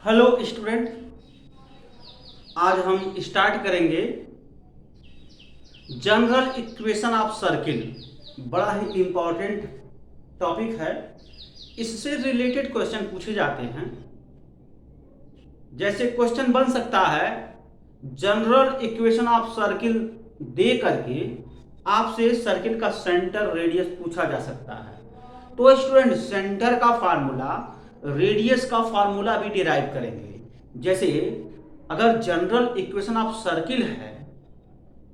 Hello student. आज हम start करेंगे जनरल इक्वेशन ऑफ सर्किल। बड़ा ही इम्पोर्टेंट टॉपिक है। इससे रिलेटेड क्वेश्चन पूछे जाते हैं। जैसे क्वेश्चन बन सकता है, जनरल इक्वेशन ऑफ सर्किल दे करके आपसे सर्किल का सेंटर रेडियस पूछा जा सकता है। तो स्टूडेंट, सेंटर का फार्मूला, रेडियस का फार्मूला भी डिराइव करेंगे। जैसे अगर जनरल इक्वेशन ऑफ सर्किल है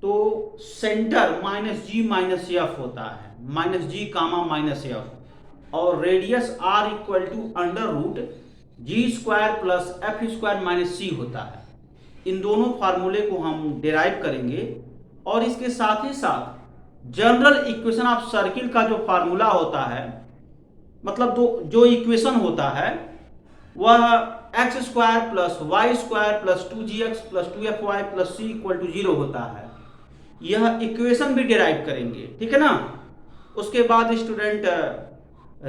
तो centre minus G minus F होता है, माइनस जी कामा माइनस एफ, और radius R equal to under root ji square plus F square minus सी होता है। इन दोनों फार्मूले को हम डिराइव करेंगे और इसके साथ ही साथ जनरल इक्वेशन ऑफ सर्किल का जो फार्मूला होता है, मतलब जो इक्वेशन होता है वह x square plus y square plus 2gx plus 2fy plus c equal to 0 होता है। यह इक्वेशन भी डिराइव करेंगे, ठीक है ना। उसके बाद स्टूडेंट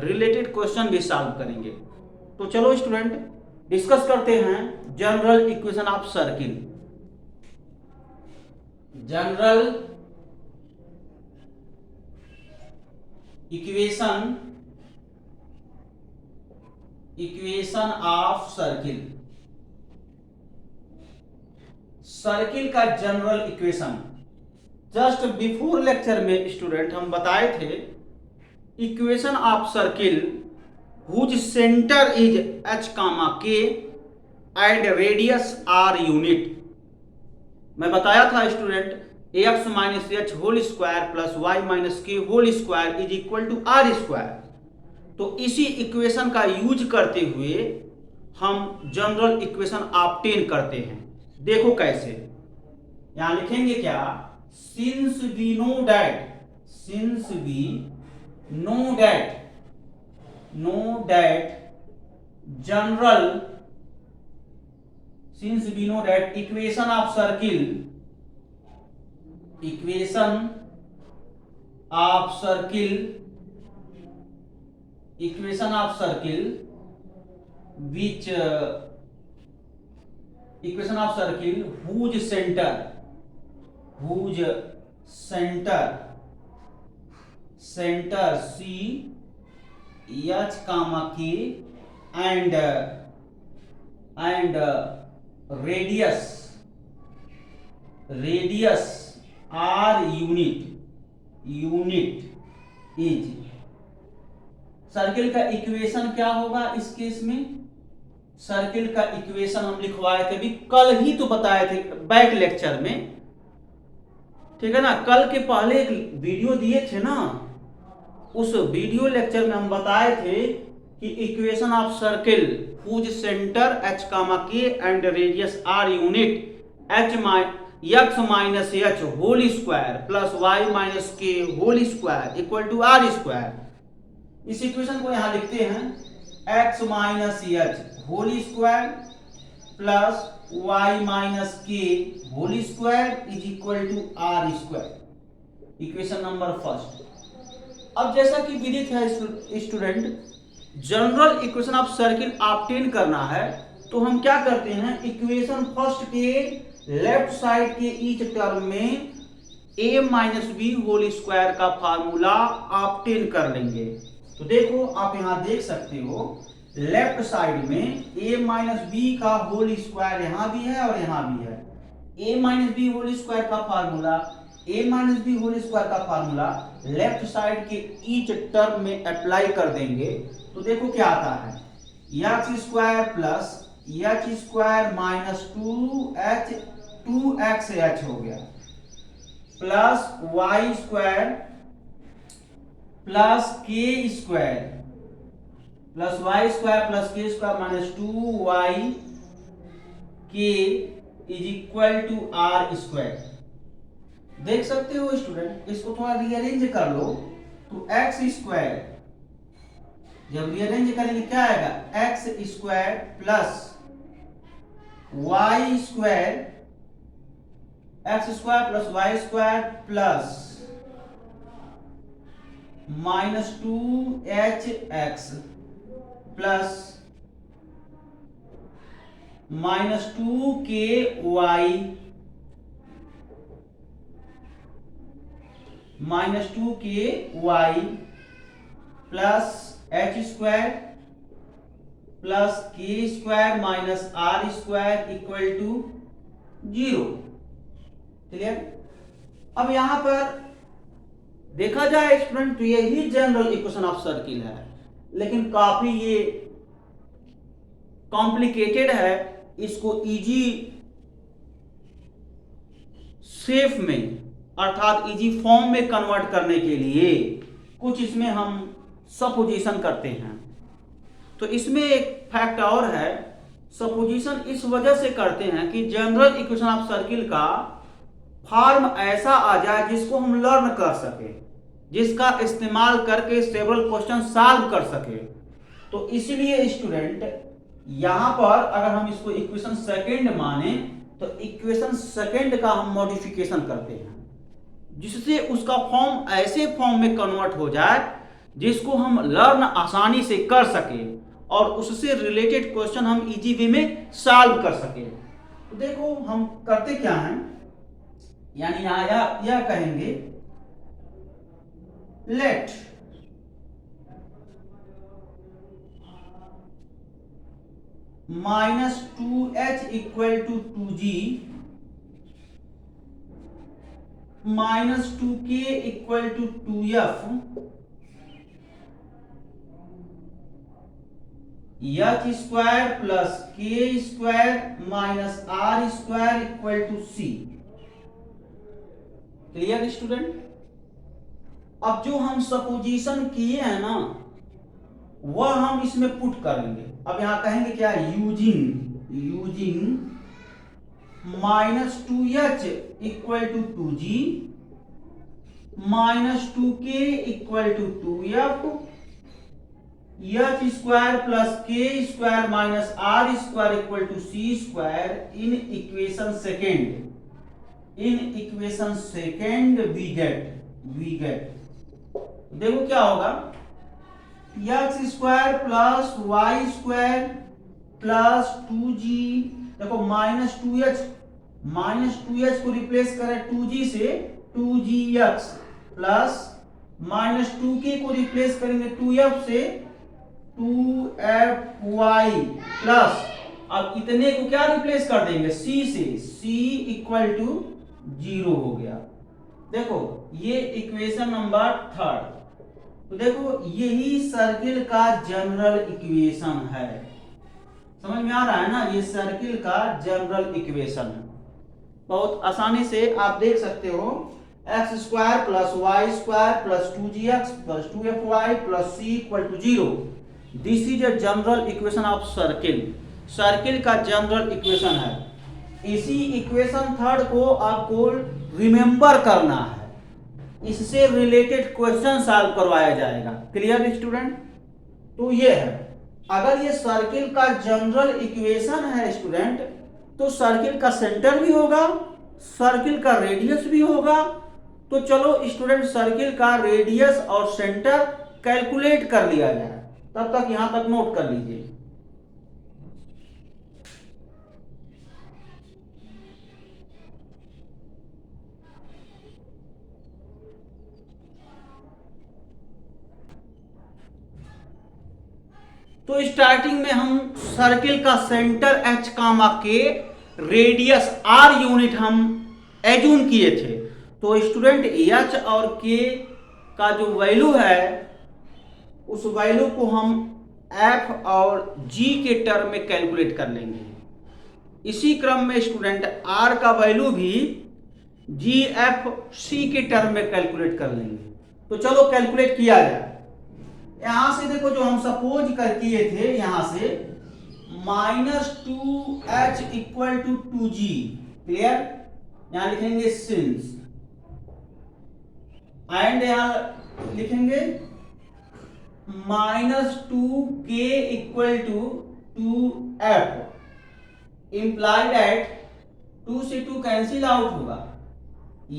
रिलेटेड क्वेश्चन भी सॉल्व करेंगे। तो चलो स्टूडेंट, डिस्कस करते हैं general equation of circle. General equation of circle, circle का general equation. Just before lecture में स्टूडेंट हम बताए थे equation of circle whose centre is h comma k and radius r unit. मैं बताया था student, X minus H whole square plus Y minus के whole square is equal to are square. तो इसी इक्वेशन का यूज करते हुए हम जनरल इक्वेशन ऑब्टेन करते हैं। देखो कैसे, यहां लिखेंगे क्या, since we know that, since we know that general, since we know that equation of circle which equation of circle whose center C H comma K and radius r unit is. Circle का equation क्या होगा इस case में? Circle का equation हम लिखवाए थे, अभी कल ही तो बताए थे बैक लेक्चर में, ठीक है ना। कल के पहले एक वीडियो दिए थे ना, उस वीडियो लेक्चर में हम बताए थे कि equation of circle whose center h comma k and radius r unit x minus h whole square plus y minus k whole square equal to r square। इस इक्वेशन को यहां लिखते हैं x minus h whole square plus y minus k whole square is equal to r square। Equation number first. अब जैसा कि विदित है student, general equation of circle obtain करना है तो हम क्या करते हैं, इक्वेशन फर्स्ट के लेफ्ट साइड के ईच टर्म में a minus B whole square का फार्मूला ऑब्टेन कर लेंगे। तो देखो आप यहां देख सकते हो, लेफ्ट साइड में a माइनस बी का होल स्क्वायर यहां भी है और यहां भी है। a minus B whole square का formula, a minus B whole square का फार्मूला लेफ्ट साइड के ईच टर्म में अप्लाई कर देंगे तो देखो क्या आता है, x square plus h square minus 2x h हो गया, plus y square plus k square plus y square plus k square minus 2y k is equal to are square. देख सकते हो स्टूडेंट, इसको थोड़ा रीअरेंज कर लो तो एक्स स्क्वायर, जब रीअरेंज करेंगे क्या आएगा, x square plus y square, x square plus y square plus minus 2hx plus -2ky plus h square plus k square minus r square equal to 0। Clear? अब यहां पर देखा जाए स्टूडेंट तो यही जनरल इक्वेशन ऑफ सर्किल है, लेकिन काफी ये कॉम्प्लिकेटेड है। इसको इजी शेप में अर्थात इजी फॉर्म में कन्वर्ट करने के लिए कुछ इसमें हम सपोजिशन करते हैं। तो इसमें एक फैक्ट और है, सपोजिशन इस वजह से करते हैं कि जनरल इक्वेशन ऑफ सर्किल का फॉर्म ऐसा आ जाए जिसको हम लर्न कर सके, जिसका इस्तेमाल करके सेवरल क्वेश्चन सॉल्व कर सके। तो इसलिए स्टूडेंट यहां पर अगर हम इसको इक्वेशन सेकंड माने तो इक्वेशन सेकंड का हम मॉडिफिकेशन करते हैं, जिससे उसका फॉर्म ऐसे फॉर्म में कन्वर्ट हो जाए जिसको हम लर्न आसानी से कर सके और उससे रिलेटेड क्वेश्चन हम इजी वे में सॉल्व कर सके। तो देखो हम करते क्या हैं, यानी यह कहेंगे let -2h equal to 2g -2k equal to 2f h square plus k square minus r square equal to c। Clear student? अब जो हम सपोजिशन किए हैं ना वह हम इसमें पुट करेंगे। अब यहां कहेंगे क्या, using -2h equal to 2g -2k equal to 2f h square plus k square minus r square equal to c square in equation second we get देखो क्या होगा, x square plus y square plus 2g, देखो -2h को replace करें 2g से 2gx plus -2k को replace करेंगे 2f से 2fy प्लस अब इतने को क्या रिप्लेस कर देंगे c से, c इक्वल टू 0 हो गया। देखो ये इक्वेशन नंबर 3। तो देखो यही सर्किल का जनरल इक्वेशन है, समझ में आ रहा है ना, ये सर्किल का जनरल इक्वेशन है। बहुत आसानी से आप देख सकते हो, x square plus y square plus 2gx plus 2fy plus c equal to 0। This is a general equation of circle का जनरल इक्वेशन है। इसी इक्वेशन 3 को आपको रिमेंबर करना है, इससे रिलेटेड क्वेश्चन सॉल्व करवाया जाएगा। Clear student? तो ये है, अगर ये सर्किल का जनरल इक्वेशन है स्टूडेंट, तो सर्किल का सेंटर भी होगा, सर्किल का रेडियस भी होगा। तो चलो स्टूडेंट सर्किल का रेडियस और सेंटर कैलकुलेट कर लिया जाए, तब तक यहां तक नोट कर लीजिए। तो स्टार्टिंग में हम सर्किल का सेंटर h कामा के रेडियस r यूनिट हम एज्यूम किए थे। तो स्टूडेंट h और k का जो वैल्यू है उस वैल्यू को हम f और g के टर्म में कैलकुलेट कर लेंगे। इसी क्रम में स्टूडेंट r का वैल्यू भी g f c के टर्म में कैलकुलेट कर लेंगे। तो चलो कैलकुलेट किया जाए। यहां से देखो जो हम सपोज कर किए थे, यहां से -2h equal to 2g। Clear? यहां लिखेंगे सिंस, एंड यहां लिखेंगे -2k equal to 2f। Imply that 2 से 2 कैंसिल आउट होगा,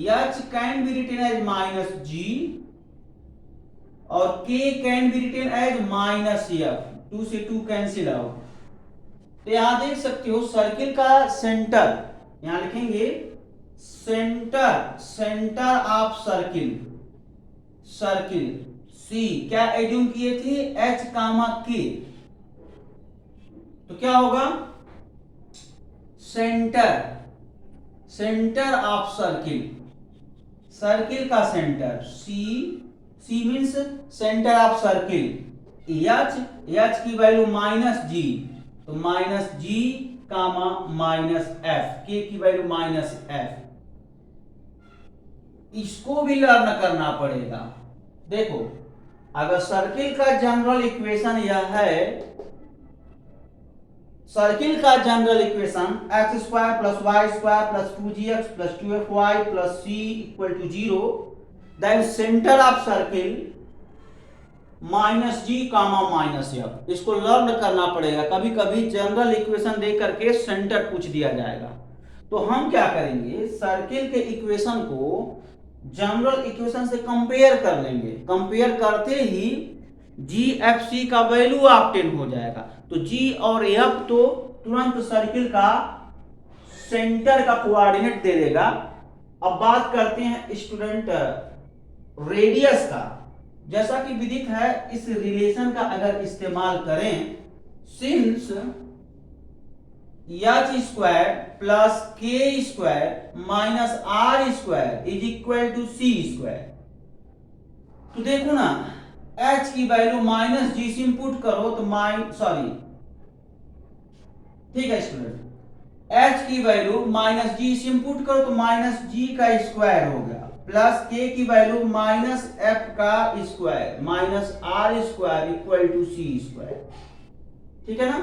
h can be written as -g और k can be written as -f। 2 से 2 कैंसिल आउट, तो यहां देख सकते हो सर्किल का सेंटर, यहां लिखेंगे सेंटर ऑफ सर्किल, सी क्या एज्यूम किए थे, एच कामा के, तो क्या होगा सेंटर ऑफ सर्किल का centre, c means centre of circle, h की वैल्यू -g, तो -g कामा -f, के की वैल्यू -f, इसको भी लर्न करना पड़ेगा। देखो अगर सर्किल का जनरल इक्वेशन यह है, सर्किल का general equation x² + y² + 2gx + 2fy + c = 0, then centre of circle -g, -f, इसको लर्न करना पड़ेगा। कभी कभी जनरल इक्वेशन दे करके सेंटर पूछ दिया जाएगा, तो हम क्या करेंगे, सर्किल के इक्वेशन को जनरल इक्वेशन से कंपेयर कर लेंगे, कंपेयर करते ही जी एफ सी का वैल्यू ऑब्टेन हो जाएगा, तो जी और एफ तो तुरंत सर्किल का सेंटर का कोऑर्डिनेट दे देगा। अब बात करते हैं स्टूडेंट रेडियस का। जैसा कि विदित है, इस रिलेशन का अगर इस्तेमाल करें, since h² + k² - r² = c², तो देखो ना h की वैल्यू -g से इंपुट करो तो ठीक है स्टूडेंट, h की वैल्यू -g से इंपुट करो तो -g का स्क्वायर हो गया, प्लस k की वैल्यू -f का स्क्वायर -r² = c², ठीक है ना।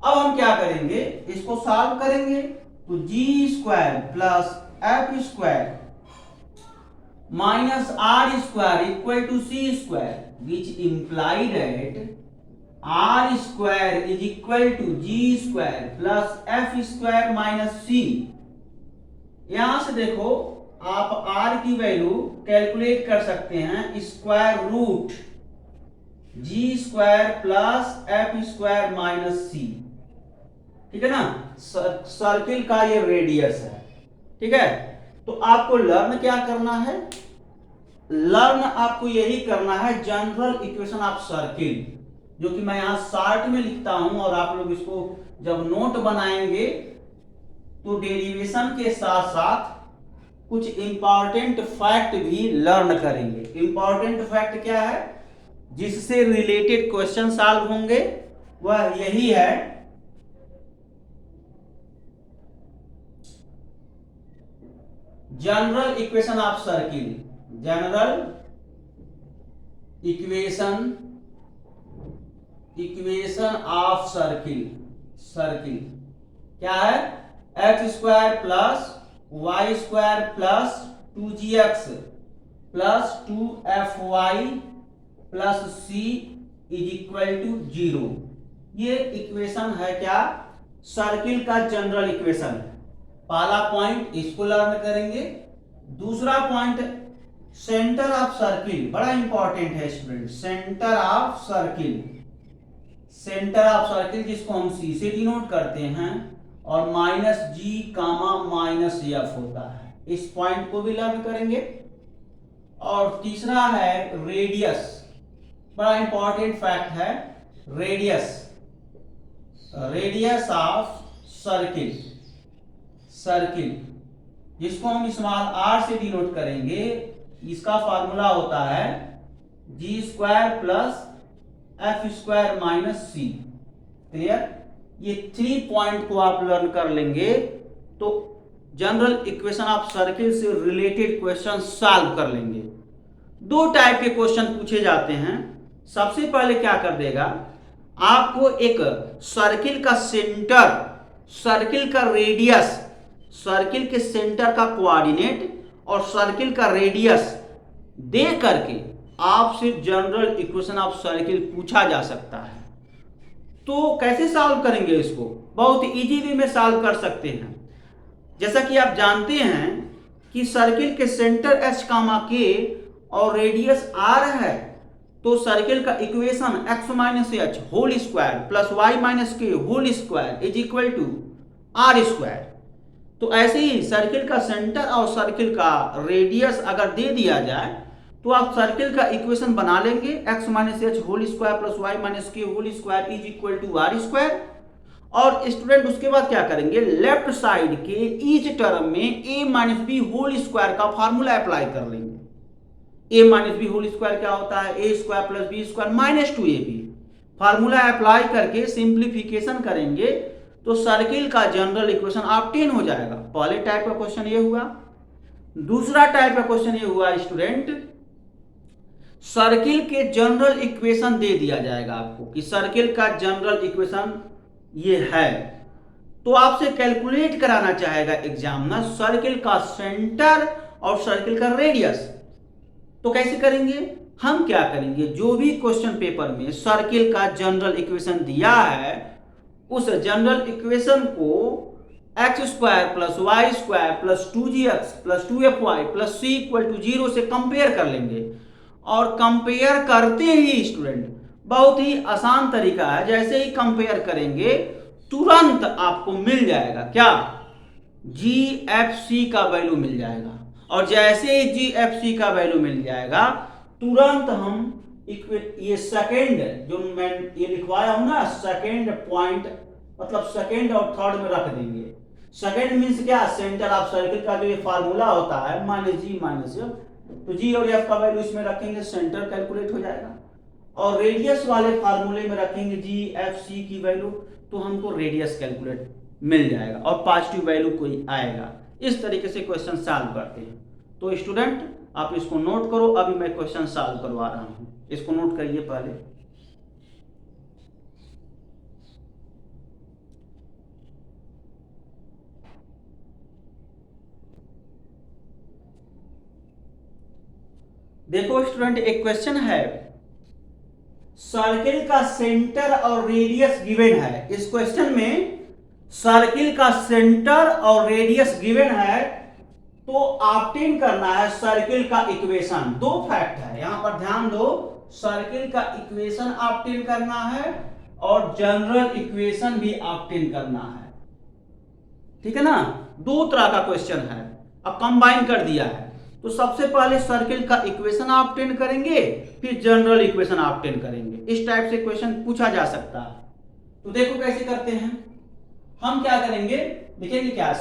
अब हम क्या करेंगे, इसको सॉल्व करेंगे, तो g² + f² -r² = c², which implied that r² = g² + f² - c। यहां से देखो आप r की वैल्यू कैलकुलेट कर सकते हैं, square root g² + f² - c, ठीक है ना। सर्किल का ये रेडियस है, ठीक है। तो आपको लर्न क्या करना है, लर्न आपको यही करना है जनरल इक्वेशन ऑफ सर्किल, जो कि मैं यहां शॉर्ट में लिखता हूं, और आप लोग इसको जब नोट बनाएंगे तो डेरिवेशन के साथ साथ कुछ इंपॉर्टेंट फैक्ट भी लर्न करेंगे। इंपॉर्टेंट फैक्ट क्या है, जिससे रिलेटेड क्वेश्चन सॉल्व होंगे, वह यही है general equation of circle, general equation of circle क्या है, x² + y² + 2gx + 2fy + c = 0। ये इक्वेशन है क्या, सर्किल का जनरल इक्वेशन। पहला पॉइंट इसको लर्न करेंगे। दूसरा पॉइंट सेंटर ऑफ सर्किल, बड़ा इंपॉर्टेंट है स्टूडेंट, सेंटर ऑफ सर्किल जिसको हम सी से डिनोट करते हैं, और -g, -f होता है, इस पॉइंट को भी लर्न करेंगे। और तीसरा है रेडियस, बड़ा इंपॉर्टेंट फैक्ट है, रेडियस ऑफ सर्किल जिसको हम स्मॉल r से डिनोट करेंगे, इसका फार्मूला होता है g² + f² - c। क्लियर, ये 3 पॉइंट को आप लर्न कर लेंगे तो जनरल इक्वेशन ऑफ सर्किल से रिलेटेड क्वेश्चन सॉल्व कर लेंगे। 2 टाइप के क्वेश्चन पूछे जाते हैं। सबसे पहले क्या कर देगा, आपको एक सर्किल का सेंटर, सर्किल का रेडियस, सर्किल के सेंटर का कोऑर्डिनेट और सर्किल का रेडियस दे करके आपसे जनरल इक्वेशन ऑफ सर्किल पूछा जा सकता है। तो कैसे सॉल्व करेंगे इसको, बहुत इजी वे में सॉल्व कर सकते हैं। जैसा कि आप जानते हैं कि सर्किल के सेंटर h, k और रेडियस r है, तो सर्किल का equation x minus H whole square plus Y minus के whole square is equal to are square. तो ऐसे ही सर्किल का सेंटर और सर्किल का रेडियस अगर दे दिया जाए तो आप सर्किल का इक्वेशन बना लेंगे x minus H whole square plus Y minus के whole square is equal to are square. और स्टूडेंट उसके बाद क्या करेंगे, लेफ्ट साइड के ईच टर्म में a minus B whole square का फार्मूला अप्लाई कर लेंगे। a minus B whole square क्या होता है, A square plus B square minus 2ab। Formula apply करके सिंप्लीफिकेशन करेंगे तो सर्किल का जनरल इक्वेशन ऑब्टेन हो जाएगा। पहले टाइप का क्वेश्चन ये हुआ। दूसरा टाइप का क्वेश्चन ये हुआ स्टूडेंट, सर्किल के जनरल इक्वेशन दे दिया जाएगा आपको कि सर्किल का जनरल इक्वेशन ये है, तो आपसे कैलकुलेट कराना चाहेगा एग्जामिनर सर्किल का सेंटर और सर्किल का रेडियस। तो कैसे करेंगे, हम क्या करेंगे, जो भी क्वेश्चन पेपर में सर्किल का जनरल इक्वेशन दिया है उस जनरल इक्वेशन को x square plus y square plus 2gx plus 2fy plus c equal to 0 से कंपेयर कर लेंगे। और कंपेयर करते ही स्टूडेंट बहुत ही आसान तरीका है, जैसे ही कंपेयर करेंगे तुरंत आपको मिल जाएगा क्या, GFC का वैल्यू मिल जाएगा। और जैसे ही GFC का वैल्यू मिल जाएगा तुरंत हम ये सेकेंड जो मैं ये लिखवाया हूं ना, सेकेंड पॉइंट मतलब सेकेंड और थर्ड में रख देंगे। सेकेंड मीन्स क्या, सेंटर ऑफ सर्किल का जो ये फार्मूला होता है माइनस जी माइनस एफ, तो जी और एफ का वैल्यू इसमें रखेंगे, सेंटर कैलकुलेट हो जाएगा। और रेडियस वाले फार्मूले में रखेंगे GFC की वैल्यू, तो हमको रेडियस कैलकुलेट मिल जाएगा और पॉजिटिव वैल्यू कोई आएगा। इस तरीके से क्वेश्चन सॉल्व करते हैं। तो स्टूडेंट आप इसको नोट करो, अभी मैं क्वेश्चन सॉल्व करवा रहा हूं, इसको नोट करिए पहले। देखो स्टूडेंट एक क्वेश्चन है, सर्किल का सेंटर और रेडियस गिवन है। इस क्वेश्चन में सर्किल का सेंटर और रेडियस गिवन है, तो ऑब्टेन करना है सर्किल का इक्वेशन। दो फैक्ट है यहां पर ध्यान दो, सर्किल का इक्वेशन ऑब्टेन करना है और जनरल इक्वेशन भी ऑब्टेन करना है, ठीक है ना। दो तरह का क्वेश्चन है, अब कंबाइन कर दिया है। तो सबसे पहले सर्किल का इक्वेशन ऑब्टेन करेंगे, फिर जनरल इक्वेशन ऑब्टेन करेंगे। इस टाइप से क्वेश्चन पूछा जा सकता है। तो देखो कैसे करते हैं, हम क्या करेंगे, लिखेंगे क्या,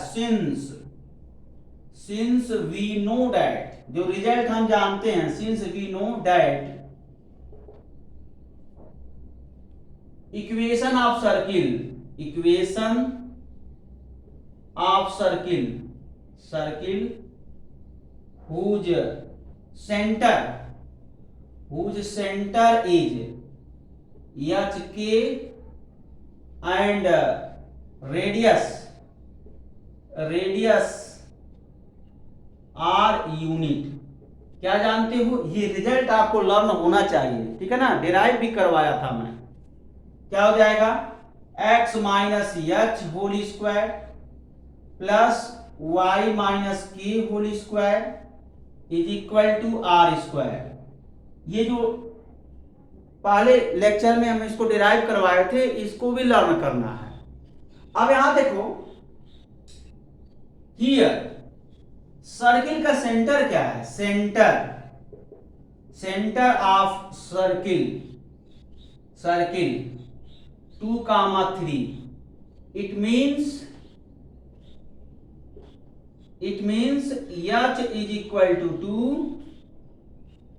सिंस वी नो दैट, जो रिजल्ट हम जानते हैं, since we know that equation of circle, equation of circle whose center is HK and radius are unit। क्या जानते हो, ये रिजल्ट आपको लर्न होना चाहिए, ठीक है ना, डिराइव भी करवाया था मैं। क्या हो जाएगा, x minus H whole square plus y minus के whole square is equal to are square. ये जो पहले लेक्चर में हम इसको डिराइव करवाए थे, इसको भी लर्न करना है। अब यहां देखो, हियर सर्किल का सेंटर क्या है, centre of circle 2,3, it means h is equal to 2,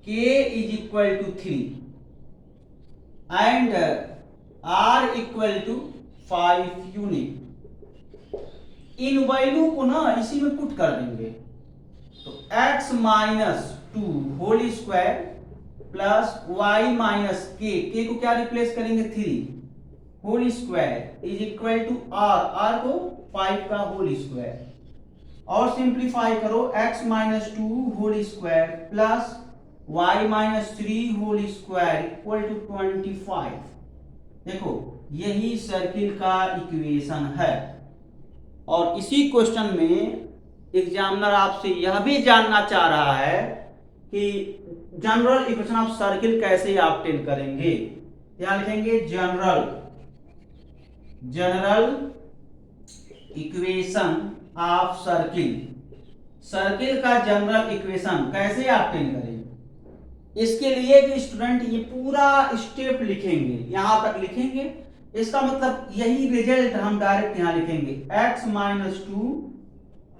k is equal to 3 and r equal to 5 unit. इन वैल्यू को ना इसी में पुट कर देंगे, तो x minus 2 whole square plus y minus k को क्या रिप्लेस करेंगे, 3 whole square is equal to r को 5 का होल स्क्वायर, और सिंप्लीफाई करो, x minus 2 whole square plus y minus 3 whole square equal to 25। देखो यही सर्किल का इक्वेशन है। और इसी क्वेश्चन में एग्जामिनर आपसे यह भी जानना चाह रहा है कि जनरल इक्वेशन ऑफ सर्किल कैसे ऑब्टेन करेंगे, यहाँ लिखेंगे general equation of circle. Circle का जनरल इक्वेशन कैसे ऑब्टेन करेंगे, इसके लिए कि स्टूडेंट ये पूरा स्टेप लिखेंगे, यहां तक लिखेंगे। इसका मतलब यही रिजल्ट हम डायरेक्ट यहां लिखेंगे, x minus 2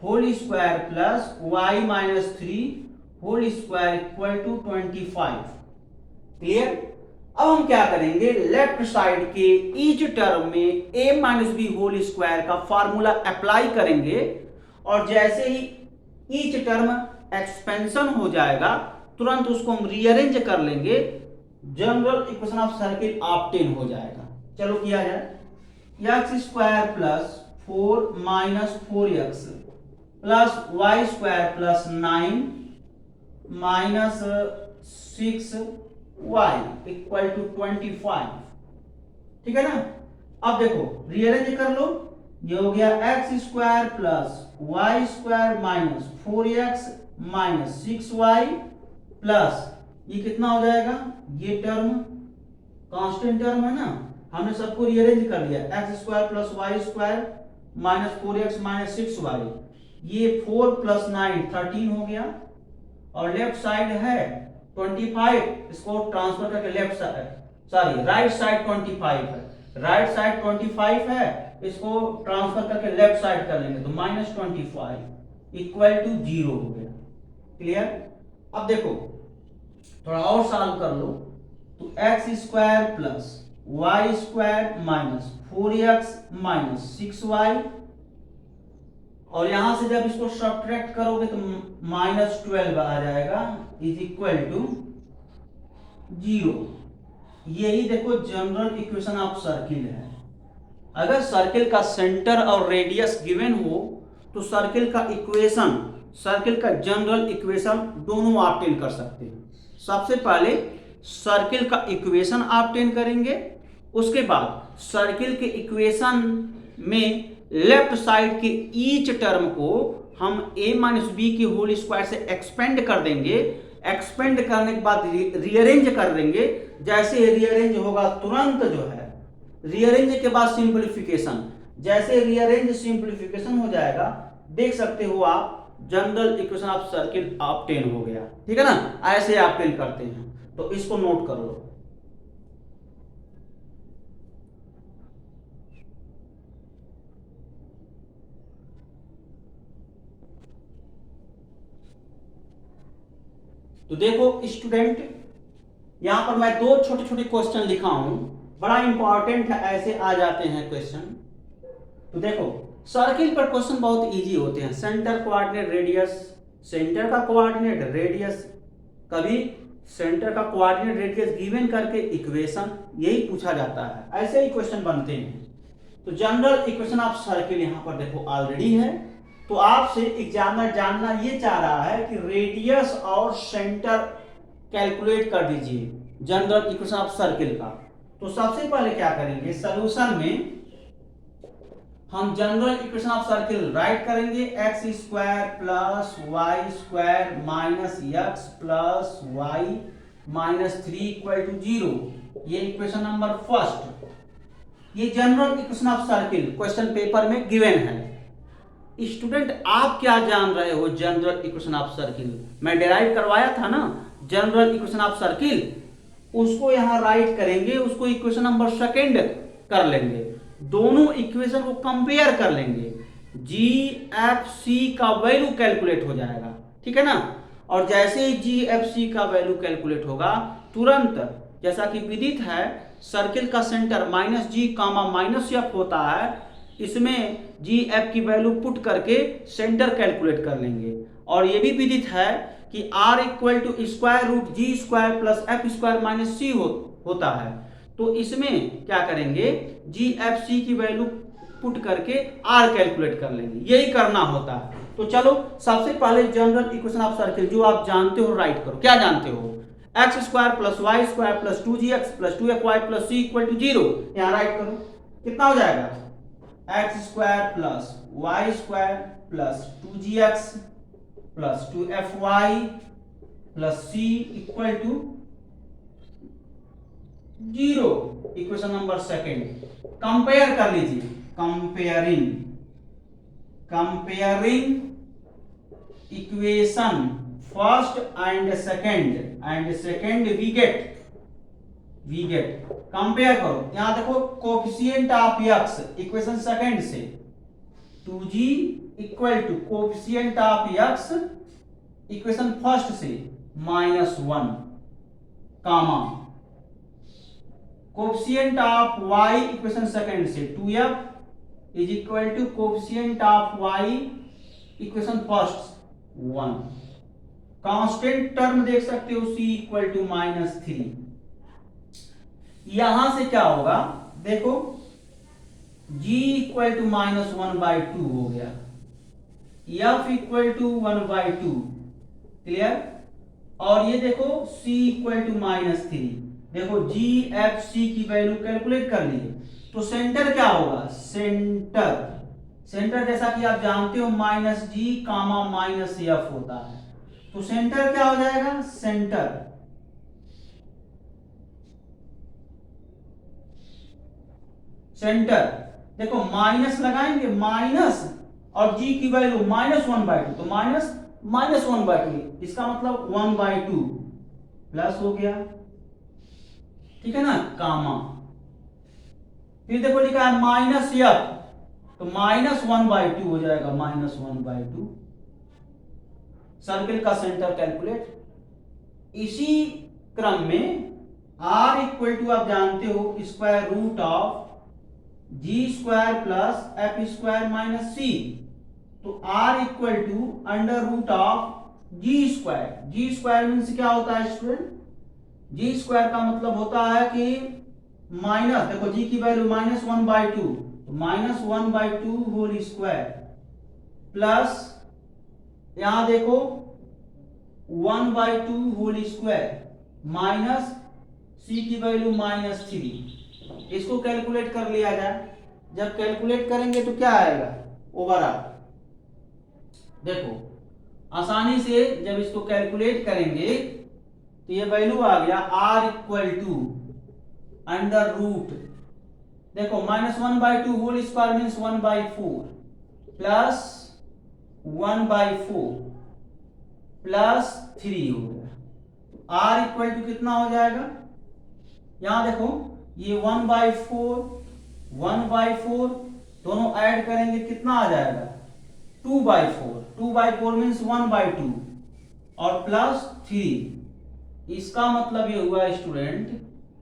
whole square plus y minus 3 whole square equal to 25। Clear. अब हम क्या करेंगे, लेफ्ट साइड के ईच टर्म में a minus B whole square का फॉर्मूला अप्लाई करेंगे, और जैसे ही ईच टर्म एक्सपेंशन हो जाएगा तुरंत उसको हम रीअरेंज कर लेंगे, general equation of circle obtain हो जाएगा। चलो किया जाए, x square plus 4 minus 4x plus y square plus 9 minus 6y equal to 25। ठीक है ना। अब देखो रीअरेंज कर लो, ये हो गया x square plus y square minus 4x minus 6y plus ये कितना हो जाएगा, ये टर्म कांस्टेंट टर्म है ना, हमने सबको रीअरेंज कर लिया, x square plus y square minus 4x minus 6y, ये 4 प्लस 9 13 हो गया, और लेफ्ट साइड है 25, इसको ट्रांसफर करके left side, sorry right side 25 है, राइट साइड 25 है, इसको ट्रांसफर करके लेफ्ट साइड कर लेंगे तो माइनस 25 इक्वल टू 0 हो गया। क्लियर। अब देखो थोड़ा और सॉल्व कर लो, तो x square plus y square minus 4x minus 6y, और यहां से जब इसको सब्ट्रैक्ट करोगे तो माइनस 12 आ जाएगा इज इक्वल टू 0। यही देखो जनरल इक्वेशन ऑफ सर्किल है। अगर सर्किल का सेंटर और रेडियस गिवन हो तो सर्किल का इक्वेशन, सर्किल का जनरल इक्वेशन दोनों ऑब्टेन कर सकते हैं। सबसे पहले सर्किल का इक्वेशन ऑब्टेन करेंगे, उसके बाद सर्किल के इक्वेशन में लेफ्ट साइड के ईच टर्म को हम a माइनस बी के होल स्क्वायर से एक्सपेंड कर देंगे, एक्सपेंड करने के बाद रीअरेंज कर देंगे। जैसे रीअरेंज होगा तुरंत जो है, रीअरेंज के बाद सिंपलीफिकेशन, जैसे रीअरेंज सिंपलीफिकेशन हो जाएगा देख सकते हो आप general equation of circle obtain हो गया। ठीक है ना, ऐसे ऑब्टेन करते हैं, तो इसको नोट कर लो। तो देखो स्टूडेंट, यहां पर मैं दो छोटे छोटे क्वेश्चन लिखा हूं, बड़ा इंपॉर्टेंट है, ऐसे आ जाते हैं क्वेश्चन। तो देखो सर्किल पर क्वेश्चन बहुत इजी होते हैं, सेंटर कोऑर्डिनेट रेडियस, सेंटर का कोऑर्डिनेट रेडियस, कभी सेंटर का कोऑर्डिनेट रेडियस गिवन करके इक्वेशन, यही पूछा जाता है, ऐसे ही क्वेश्चन बनते हैं। तो जनरल इक्वेशन ऑफ सर्किल यहां पर देखो ऑलरेडी है, तो आपसे एग्जामिनर जानना ये चाह रहा है कि रेडियस और सेंटर कैलकुलेट कर दीजिए जनरल इक्वेशन ऑफ सर्किल का। तो सबसे पहले क्या करेंगे, सॉल्यूशन में हम general equation of circle write करेंगे, x square plus y square minus x plus Y minus 3 equal to 0, ये इक्वेशन नंबर फर्स्ट। ये general equation of circle question paper में गिवन है। स्टूडेंट आप क्या जान रहे हो जनरल इक्वेशन ऑफ सर्किल, मैं डिराइव करवाया था ना जनरल इक्वेशन ऑफ सर्किल, उसको यहां राइट करेंगे, उसको इक्वेशन नंबर सेकंड कर लेंगे, दोनों इक्वेशन को कंपेयर कर लेंगे, जी एफ सी का वैल्यू कैलकुलेट हो जाएगा। ठीक है ना, और जैसे ही जी एफ सी का वैल्यू कैलकुलेट होगा तुरंत, जैसा कि विदित है सर्किल का सेंटर माइनस जी कामा माइनस एफ होता है, इसमें जी एफ की वैल्यू पुट करके सेंटर कैलकुलेट कर लेंगे। और ये भी विदित है कि r equal to square root ji square plus F square minus सी होता है, तो इसमें क्या करेंगे, जी एफ सी की वैल्यू पुट करके आर कैलकुलेट कर लेंगे, यही करना होता है। तो चलो सबसे पहले जनरल इक्वेशन ऑफ सर्किल जो आप जानते हो राइट करो। क्या जानते हो, x square plus y square plus 2gx plus 2fy plus c equal to 0, यहां राइट करो, कितना हो जाएगा, x square plus y square plus 2gx plus 2fy plus c equal to 0। Equation number second compare कर लीजिए, comparing equation first and second we get compare करो। यहां देखो coefficient of x equation second से 2g equal to coefficient of x equation first से -1 comma coefficient of y equation second से 2f is equal to coefficient of y equation first 1। Constant term देख सकते हो c equal to -3। यहां से क्या होगा देखो, g इक्वल टू -1/2 हो गया, f इक्वल टू 1/2, क्लियर। और ये देखो c इक्वल टू -3। देखो g f c की वैल्यू कैलकुलेट कर लिए, तो सेंटर क्या होगा, सेंटर जैसा कि आप जानते हो -g, -f होता है, तो सेंटर क्या हो जाएगा, सेंटर देखो माइनस लगाएंगे, माइनस और g की वैल्यू -1/2, तो -1/2, इसका मतलब 1/2 प्लस हो गया, ठीक है ना, कामा। फिर देखो लिखा है -f, तो -1/2 हो जाएगा, -1/2। सर्किल का सेंटर कैलकुलेट। इसी क्रम में r इक्वल टू आप जानते हो square root of g square plus f square minus c, तो r equal to under root of g square means क्या होता है स्टूडेंट, g स्क्वायर का मतलब होता है कि माइनस, देखो g की वैल्यू -1/2, तो -1/2 होल स्क्वायर प्लस यहां देखो 1/2 होल स्क्वायर माइनस c की वैल्यू -3। इसको कैलकुलेट कर लिया जाए, जब कैलकुलेट करेंगे तो क्या आएगा, ओवरऑल देखो आसानी से जब इसको कैलकुलेट करेंगे तो ये वैल्यू आ गया r equal to under root, देखो -1/2 whole square means 1/4 plus 1/4 plus 3 हो गया, तो r इक्वल टू कितना हो जाएगा, यहां देखो ये 1/4 दोनों ऐड करेंगे कितना आ जाएगा, 2/4 मीन्स 1/2 और प्लस 3। इसका मतलब ये हुआ स्टूडेंट,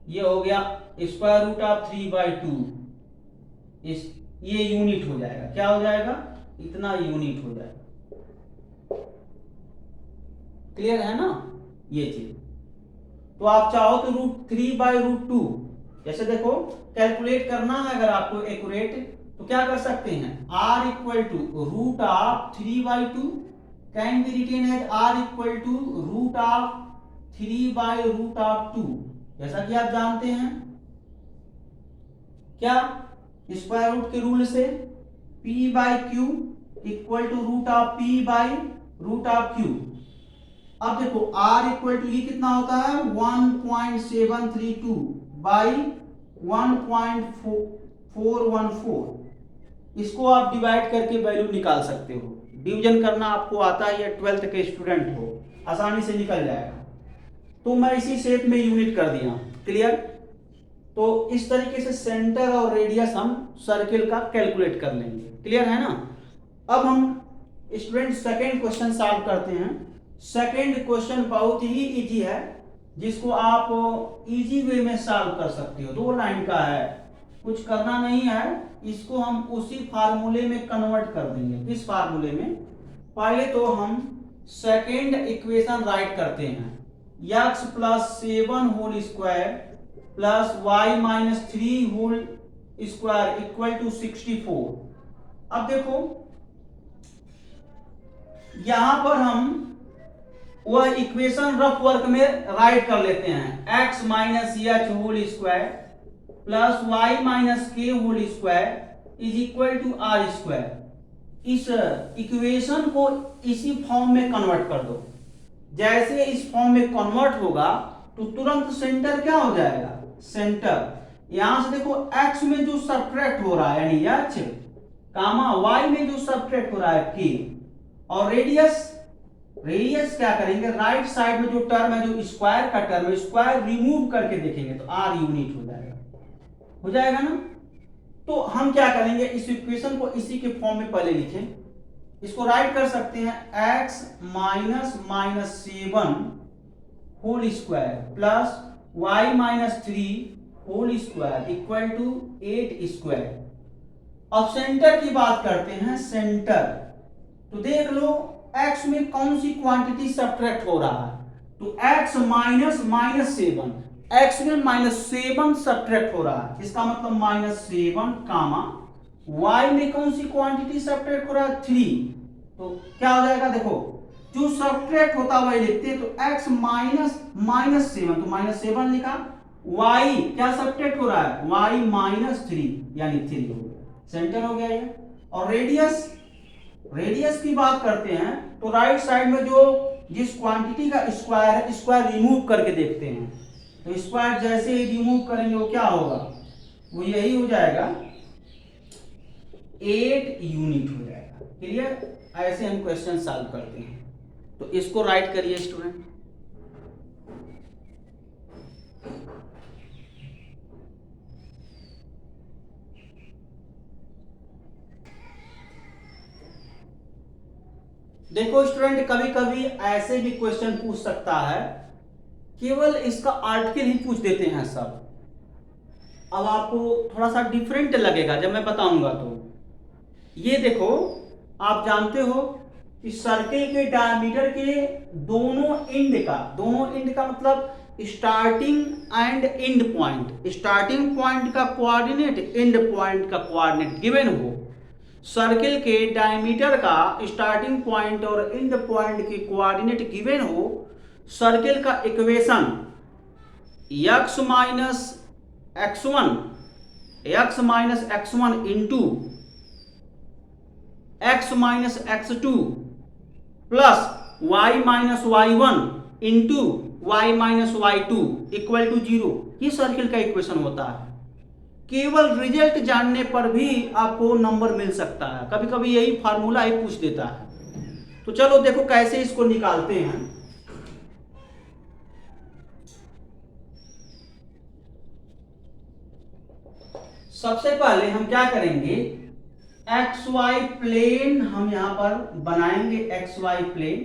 ये हो गया स्क्वायर रूट ऑफ 3/2, ये यूनिट हो जाएगा, क्या हो जाएगा, इतना यूनिट हो जाएगा, क्लियर है ना ये चीज। तो आप चाहो तो √3/√2, जैसे देखो कैलकुलेट करना है अगर आपको एक्यूरेट, तो क्या कर सकते हैं, r equal to root of 3/2 can be written as r equal to root of 3/√2, जैसा कि आप जानते हैं क्या, स्क्वायर रूट के रूल से p/q equal to root of p/√q। अब देखो r इक्वल टू ये कितना होता है, 1.732 बाई 1.414। इसको आप डिवाइड करके वैल्यू निकाल सकते हो, डिवीजन करना आपको आता है या 12th के स्टूडेंट हो, आसानी से निकल जाएगा। तो मैं इसी शेप में यूनिट कर दिया, क्लियर। तो इस तरीके से सेंटर और रेडियस हम सर्किल का कैलकुलेट कर लेंगे, क्लियर है ना। अब हम स्टूडेंट सेकेंड क्वेश्चन सॉल्व करते हैं। सेकेंड क्वेश्चन बहुत ही इजी है, जिसको आप इजी वे में सॉल्व कर सकते हो, 2 लाइन का है, कुछ करना नहीं है। इसको हम उसी फार्मूले में कन्वर्ट कर देंगे। किस फार्मूले में, पहले तो हम सेकेंड इक्वेशन राइट करते हैं, x plus 7 whole square plus y - 3 whole square equal to 64। अब देखो यहां पर हम वह इक्वेशन रफ वर्क में राइट कर लेते हैं, x - h whole square plus y - k whole square is equal to r square. इस इक्वेशन को इसी फॉर्म में कन्वर्ट कर दो, जैसे इस फॉर्म में कन्वर्ट होगा तो तुरंत सेंटर क्या हो जाएगा, सेंटर। यहां से देखो x में जो सब्ट्रैक्ट हो रहा है यानी h कामा y में जो सब्ट्रैक्ट हो रहा है k, और रेडियस क्या करेंगे, राइट साइड में जो टर्म है, जो स्क्वायर का टर्म है, स्क्वायर रिमूव करके देखेंगे तो r यूनिट हो जाएगा ना। तो हम क्या करेंगे, इस इक्वेशन को इसी के फॉर्म में पहले लिखें, इसको राइट कर सकते हैं x minus 7 whole square plus y minus 3 whole square equal to 8 square. अब सेंटर की बात करते हैं, सेंटर तो देख लो x में कौन सी क्वांटिटी सब्ट्रैक्ट हो रहा है, तो x माइनस 7, x में -7 सब्ट्रैक्ट हो रहा है, इसका मतलब -7 कामा y में कौन सी क्वांटिटी सब्ट्रैक्ट हो रहा है, 3, तो क्या हो जाएगा, देखो जो सब्ट्रैक्ट होता है वही लिखते हैं, तो x -7 तो -7 लिखा, y क्या सब्ट्रैक्ट हो रहा है, y -3 यानी 3 हो गया, सेंटर हो गया ये। और रेडियस की बात करते हैं तो राइट साइड में जो जिस क्वांटिटी का स्क्वायर है, स्क्वायर रिमूव करके देखते हैं, तो स्क्वायर जैसे ही रिमूव करेंगे वो क्या होगा, वो यही हो जाएगा 8 यूनिट हो जाएगा। क्लियर, ऐसे हम क्वेश्चन सॉल्व करते हैं। तो इसको राइट करिए स्टूडेंट। देखो स्टूडेंट, कभी कभी ऐसे भी क्वेश्चन पूछ सकता है, केवल इसका आर्टिकल ही पूछ देते हैं सब। अब आपको थोड़ा सा डिफरेंट लगेगा जब मैं बताऊंगा। तो ये देखो, आप जानते हो कि सर्किल के डायमीटर के दोनों एंड का मतलब starting and end point, starting point का कोऑर्डिनेट, एंड पॉइंट का कोऑर्डिनेट गिवन हो, सर्किल के डायमीटर का स्टार्टिंग पॉइंट और एंड पॉइंट के कोऑर्डिनेट गिवन हो, सर्किल का equation x minus x1 into x minus x2 plus y minus y1 into y minus y2 equal to 0, ये circle का इक्वेशन होता है। केवल रिजल्ट जानने पर भी आपको नंबर मिल सकता है, कभी कभी यही फार्मूला ही पूछ देता है। तो चलो देखो कैसे इसको निकालते हैं। सबसे पहले हम क्या करेंगे, XY प्लेन हम यहां पर बनाएंगे, XY plane.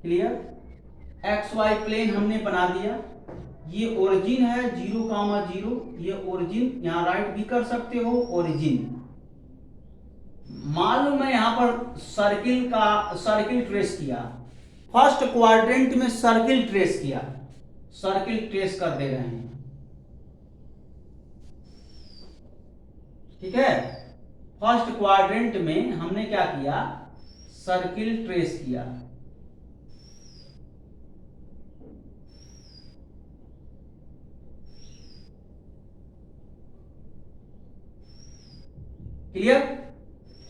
Clear, XY plane हमने बना दिया। ये ओरिजिन है 0,0, ये ओरिजिन यहां राइट भी कर सकते हो, ओरिजिन। मान लो मैं यहां पर सर्किल ट्रेस किया, फर्स्ट क्वाड्रेंट में सर्किल ट्रेस किया, सर्किल ट्रेस कर दे रहे हैं, ठीक है। फर्स्ट क्वाड्रेंट में हमने क्या किया, सर्किल ट्रेस किया। क्लियर,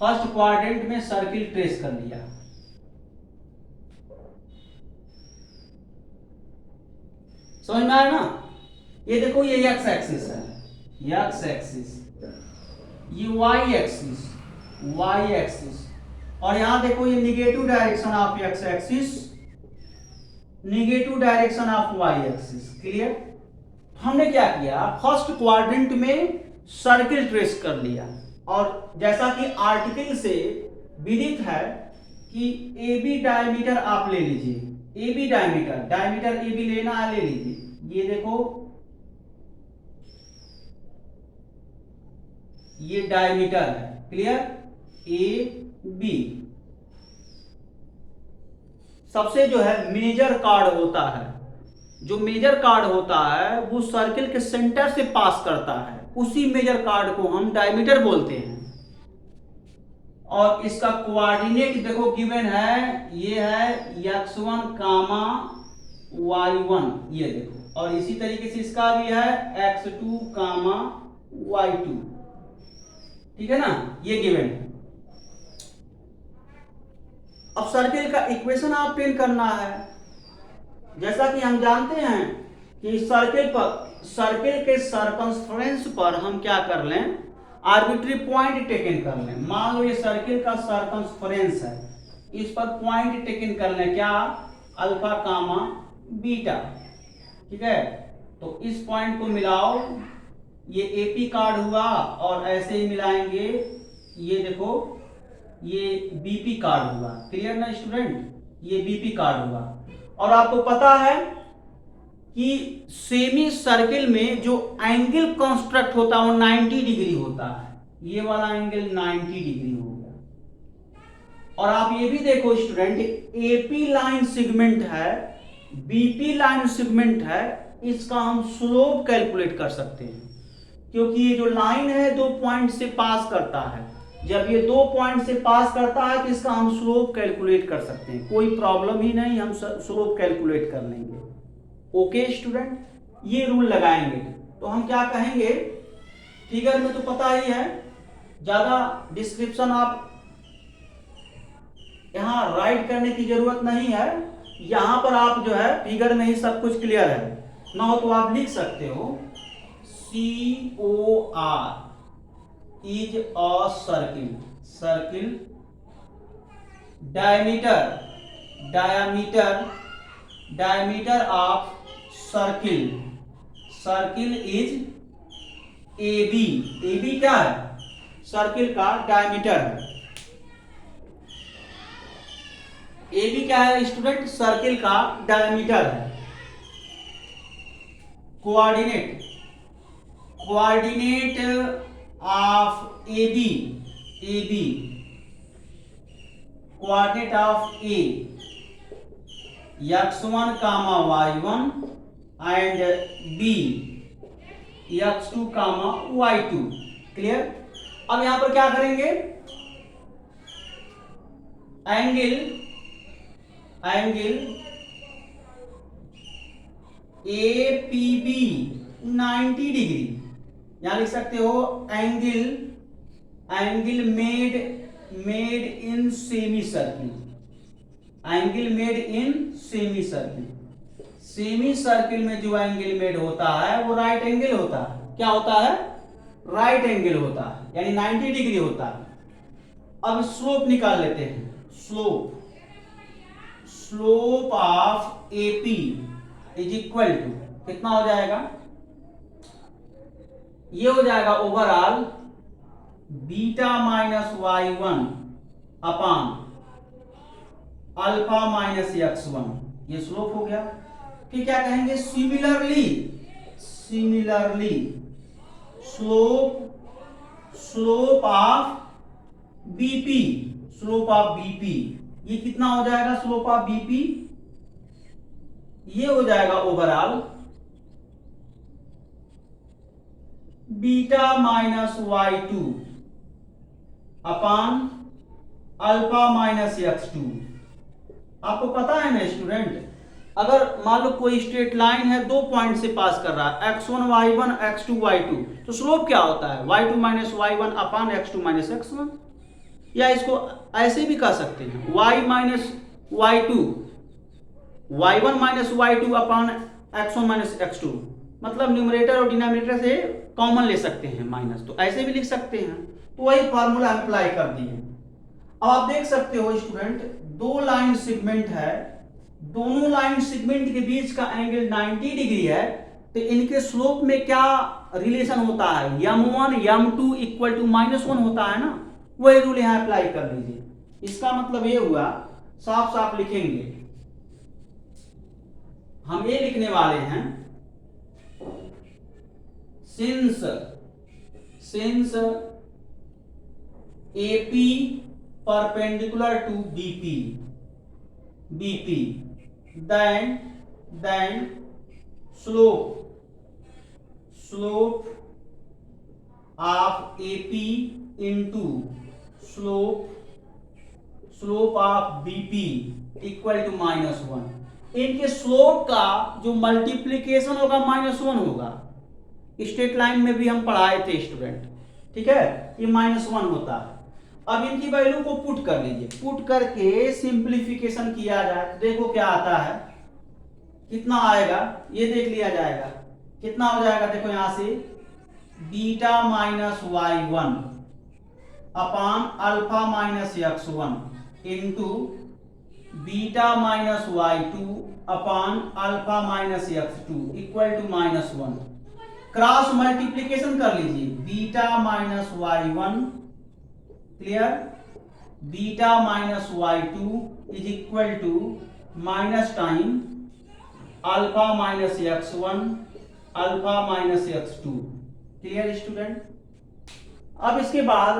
फर्स्ट क्वाड्रेंट में सर्किल ट्रेस कर लिया। समझ में आया ना। ये देखो, ये एक्स एक्सिस है, एक्स एक्सिस, ये वाई एक्सिस, और यहां देखो ये negative direction of x axis, negative direction of y axis. Clear, हमने क्या किया, फर्स्ट क्वाड्रेंट में सर्किल ट्रेस कर लिया, और जैसा कि आर्टिकल से विदित है कि ए बी डायमीटर आप ले लीजिए, A B diameter A B लेना है, ले लीजिए। ये देखो, ये डायमीटर है। क्लियर, ए बी सबसे जो है मेजर कार्ड होता है, जो मेजर कार्ड होता है वो सर्किल के सेंटर से पास करता है, उसी मेजर कार्ड को हम डायमीटर बोलते हैं। और इसका कोऑर्डिनेट देखो गिवन है, ये है x1 कामा y1, ये देखो, और इसी तरीके से इसका भी है x2 कामा y2, ठीक है ना, ये गिवन है। अब सर्किल का इक्वेशन ऑब्टेन करना है। जैसा कि हम जानते हैं कि सर्किल के सर्कमफ्रेंस पर हम क्या कर लें, आर्बिट्री पॉइंट टेकन कर लें। मान लो ये सर्किल का सर्कमफ्रेंस है, इस पर पॉइंट टेकन कर लें, क्या, अल्फा कामा बीटा, ठीक है। तो इस पॉइंट को मिलाओ, ये एपी कार्ड हुआ, और ऐसे ही मिलाएंगे, ये देखो ये बीपी कार्ड हुआ। क्लियर ना स्टूडेंट, ये बीपी कार्ड हुआ। और आपको पता है कि सेमी सर्किल में जो एंगल कंस्ट्रक्ट होता है वो 90 डिग्री होता है। ये वाला एंगल 90 डिग्री हो गया। और आप ये भी देखो स्टूडेंट, एपी लाइन सेगमेंट है, बीपी लाइन सेगमेंट है, इसका हम स्लोप कैलकुलेट कर सकते हैं, क्योंकि ये जो लाइन है 2 पॉइंट से पास करता है। जब ये 2 पॉइंट से पास करता है तो इसका हम स्लोप कैलकुलेट कर सकते हैं, कोई प्रॉब्लम ही नहीं, हम स्लोप कैलकुलेट कर लेंगे। ओके स्टूडेंट, ये रूल लगाएंगे। तो हम क्या कहेंगे, फिगर में तो पता ही है, ज्यादा डिस्क्रिप्शन आप यहाँ राइट करने की जरूरत नहीं है, यहां पर आप जो है फिगर में ही सब कुछ क्लियर है ना। हो तो आप लिख सकते हो COR is a circle diameter of circle is AB क्या है, सर्किल का डायमीटर है। AB क्या है स्टूडेंट, सर्किल का डायमीटर है। Coordinate of AB coordinate of A x1 comma y1 and B x2 comma y2। Clear. अब यहां पर क्या करेंगे, एंगल APB 90 डिग्री, यहां लिख सकते हो angle made in semi circle, semi circle में जो एंगल मेड होता है वो राइट एंगल होता है। क्या होता है, राइट एंगल होता है, यानी 90 डिग्री होता है। अब स्लोप निकाल लेते हैं, slope of AP is equal to कितना हो जाएगा, ये हो जाएगा overall beta minus y1 upon alpha minus x1, ये स्लोप हो गया। फिर क्या कहेंगे, सिमिलरली स्लोप ऑफ बीपी, ये कितना हो जाएगा, स्लोप ऑफ बीपी ये हो जाएगा ओवरऑल बीटा माइनस y2 अपान अल्फा माइनस x2। आपको पता है ना स्टूडेंट, अगर मान लो कोई स्ट्रेट लाइन है 2 पॉइंट से पास कर रहा है, x1 y1 x2 y2, तो स्लोप क्या होता है, y2 माइनस y1 अपान x2 माइनस x1। या इसको ऐसे भी कह सकते हैं, y minus y2 y1 minus y2 अपान x1 माइनस x2, मतलब न्यूमरेटर और डिनोमिनेटर से कॉमन ले सकते हैं माइनस, तो ऐसे भी लिख सकते हैं। तो वही फार्मूला अप्लाई कर दिए। अब आप देख सकते हो स्टूडेंट, 2 लाइन सेगमेंट है, दोनों लाइन सेगमेंट के बीच का एंगल 90 डिग्री है, तो इनके स्लोप में क्या रिलेशन होता है, m1 m2 इक्वल टू -1 होता है ना, वही रूल यहां अप्लाई कर लीजिए। इसका मतलब ये हुआ, साफ साफ लिखेंगे, हम ये लिखने वाले हैं, since AP perpendicular to BP then slope of AP into slope of BP equal to -1। इनके स्लोप का जो मल्टीप्लीकेशन होगा -1 होगा। स्ट्रेट लाइन में भी हम पढ़ाए थे स्टूडेंट, ठीक है, ये -1 होता है। अब इनकी वैल्यू को पुट कर लीजिए, पुट करके सिंप्लीफिकेशन किया जाए तो देखो क्या आता है, कितना आएगा ये देख लिया जाएगा। कितना हो जाएगा देखो यहां से, beta minus y one upon alpha minus x one into beta minus y two upon alpha minus x two equal to minus one. Cross multiplication कर लीजिए, beta minus y one clear, beta minus y two is equal to minus time alpha minus x one alpha minus x two. Clear student. अब इसके बाद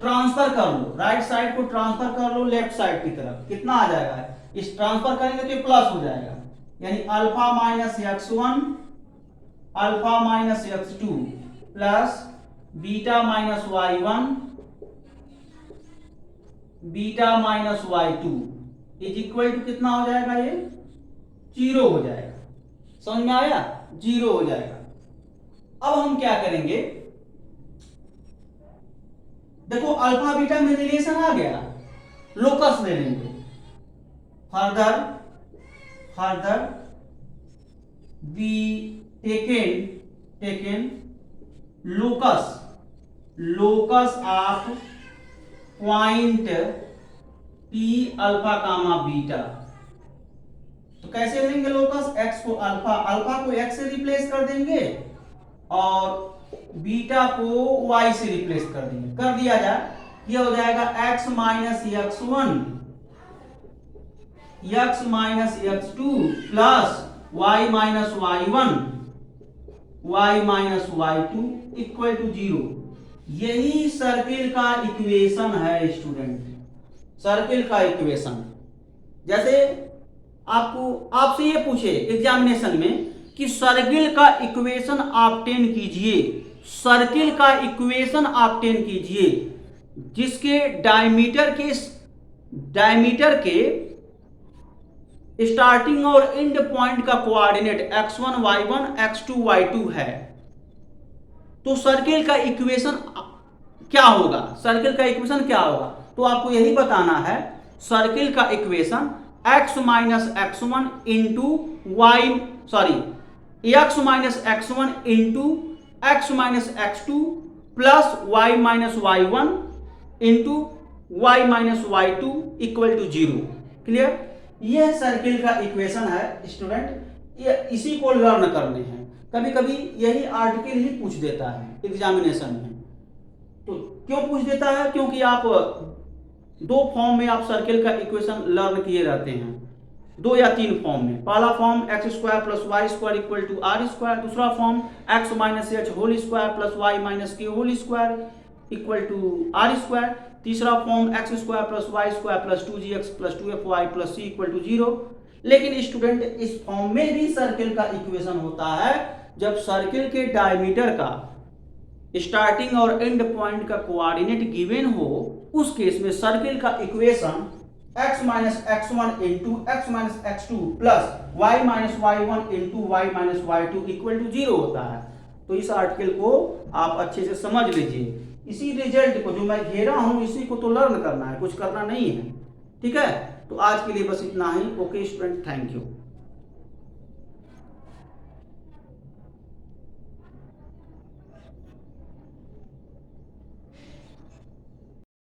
transfer कर लो, right side को transfer कर लो लेफ्ट साइड की तरफ, कितना आ जाएगा, इस ट्रांसफर करेंगे तो ये प्लस हो जाएगा, यानी alpha minus x one alpha minus x two plus beta minus y one beta minus y two is equal to कितना हो जाएगा, ये जीरो हो जाएगा। समझ में आया, जीरो हो जाएगा। अब हम क्या करेंगे, देखो अल्फा बीटा में रिलेशन आ गया, लोकस ले लेंगे। Further we taken locus of point P alpha comma beta. तो कैसे लेंगे लोकस, एक्स को अल्फा को एक्स से रिप्लेस कर देंगे और बीटा को वाई से रिप्लेस कर देंगे, कर दिया जाए, ये हो जाएगा x minus x one x minus x two plus Y minus y one y minus y two equal to zero. यही सर्किल का इक्वेशन है स्टूडेंट, सर्किल का इक्वेशन। जैसे आपसे ये पूछे एग्जामिनेशन में कि सर्किल का इक्वेशन ऑब्टेन कीजिए, सर्किल का इक्वेशन ऑब्टेन कीजिए जिसके डायमीटर के स्टार्टिंग और एंड पॉइंट का coordinate x1 y1 x2 y2 है। तो सर्किल का इक्वेशन क्या होगा, सर्किल का इक्वेशन क्या होगा, तो आपको यही बताना है। सर्किल का equation x minus x one into y x minus x one into x minus x two plus y minus y one into y minus y two equal to zero. Clear, यह circle का equation है student, ये इसी को learn करने हैं। कभी कभी यही आर्टिकल ही पूछ देता है एग्जामिनेशन में। तो क्यों पूछ देता है, क्योंकि आप दो फॉर्म में आप सर्किल का इक्वेशन लर्न किए रहते हैं, दो या तीन फॉर्म में। पहला form x square plus y square equal to are square, दूसरा form x minus H whole square plus Y minus के whole square equal to are square, तीसरा form x square plus y square plus 2gx plus 2fy plus c equal to zero. लेकिन student इस form में भी circle का equation होता है जब सर्किल के डायमीटर का स्टार्टिंग और एंड पॉइंट का कोऑर्डिनेट गिवन हो। उस केस में सर्किल का equation x minus x one into x minus x two plus Y minus y one into y minus y two equal to zero होता है। तो इस आर्टिकल को आप अच्छे से समझ लीजिए। इसी रिजल्ट को जो मैं घेरा हूं इसी को तो लर्न करना है, कुछ करना नहीं है। ठीक है, तो आज के लिए बस इतना ही। Okay student, thank you.